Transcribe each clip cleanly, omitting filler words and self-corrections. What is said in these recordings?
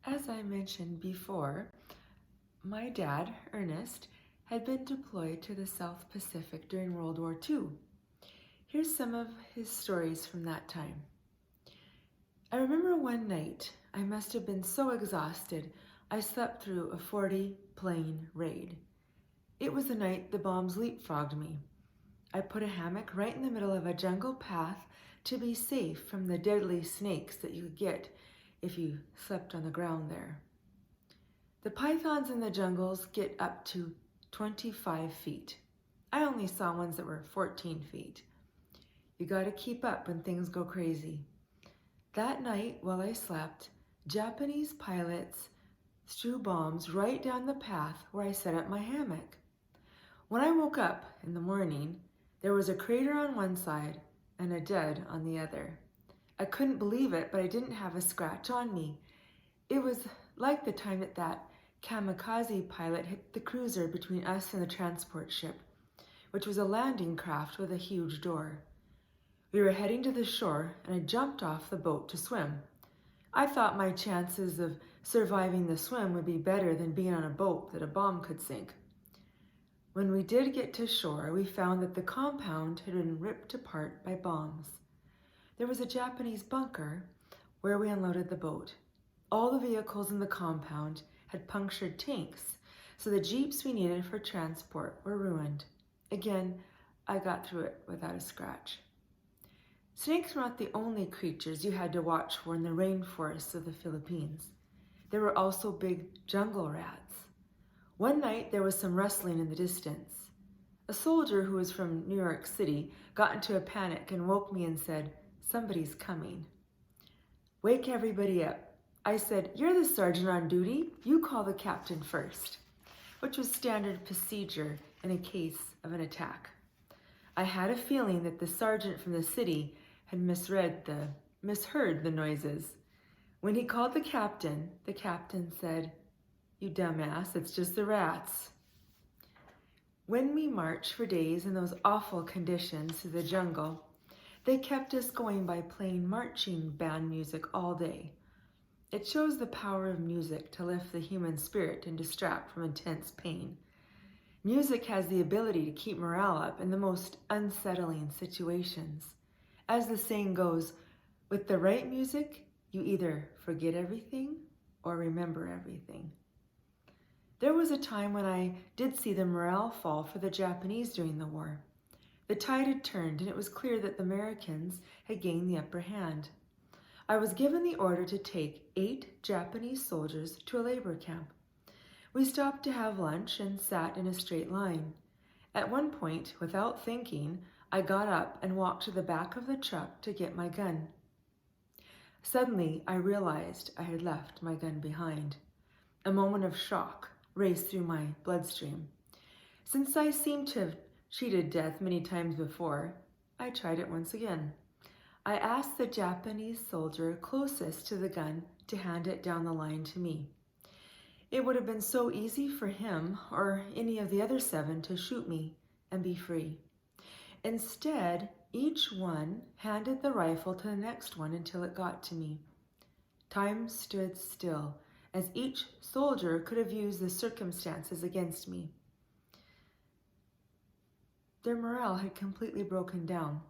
As I mentioned before, my dad, Ernest, had been deployed to the South Pacific during World War II. Here's some of his stories from that time. I remember one night, I must have been so exhausted, I slept through a 40-plane raid. It was the night the bombs leapfrogged me. I put a hammock right in the middle of a jungle path to be safe from the deadly snakes that you could get if you slept on the ground there. The pythons in the jungles get up to 25 feet. I only saw ones that were 14 feet. You gotta keep up when things go crazy. That night, while I slept, Japanese pilots threw bombs right down the path where I set up my hammock. When I woke up in the morning, there was a crater on one side and a dead on the other. I couldn't believe it, but I didn't have a scratch on me. It was like the time that kamikaze pilot hit the cruiser between us and the transport ship, which was a landing craft with a huge door. We were heading to the shore and I jumped off the boat to swim. I thought my chances of surviving the swim would be better than being on a boat that a bomb could sink. When we did get to shore, we found that the compound had been ripped apart by bombs. There was a Japanese bunker where we unloaded the boat. All the vehicles in the compound had punctured tanks, so the jeeps we needed for transport were ruined. Again, I got through it without a scratch. Snakes were not the only creatures you had to watch for in the rainforests of the Philippines. There were also big jungle rats. One night there was some rustling in the distance. A soldier who was from New York City got into a panic and woke me and said, "Somebody's coming." "Wake everybody up." I said, "You're the sergeant on duty. You call the captain first," which was standard procedure in a case of an attack. I had a feeling that the sergeant from the city had misheard the noises. When he called the captain said, "You dumbass, it's just the rats." When we marched for days in those awful conditions through the jungle, they kept us going by playing marching band music all day. It shows the power of music to lift the human spirit and distract from intense pain. Music has the ability to keep morale up in the most unsettling situations. As the saying goes, with the right music, you either forget everything or remember everything. There was a time when I did see the morale fall for the Japanese during the war. The tide had turned and it was clear that the Americans had gained the upper hand. I was given the order to take 8 Japanese soldiers to a labor camp. We stopped to have lunch and sat in a straight line. At one point, without thinking, I got up and walked to the back of the truck to get my gun. Suddenly, I realized I had left my gun behind. A moment of shock raced through my bloodstream. Since I seemed to have cheated death many times before, I tried it once again. I asked the Japanese soldier closest to the gun to hand it down the line to me. It would have been so easy for him or any of the other 7 to shoot me and be free. Instead, each one handed the rifle to the next one until it got to me. Time stood still, as each soldier could have used the circumstances against me. Their morale had completely broken down.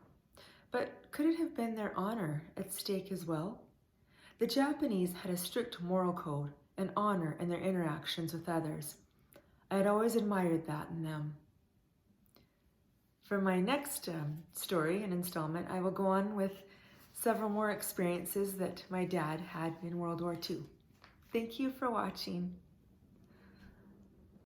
But could it have been their honor at stake as well? The Japanese had a strict moral code and honor in their interactions with others. I had always admired that in them. For my next story and installment, I will go on with several more experiences that my dad had in World War II. Thank you for watching.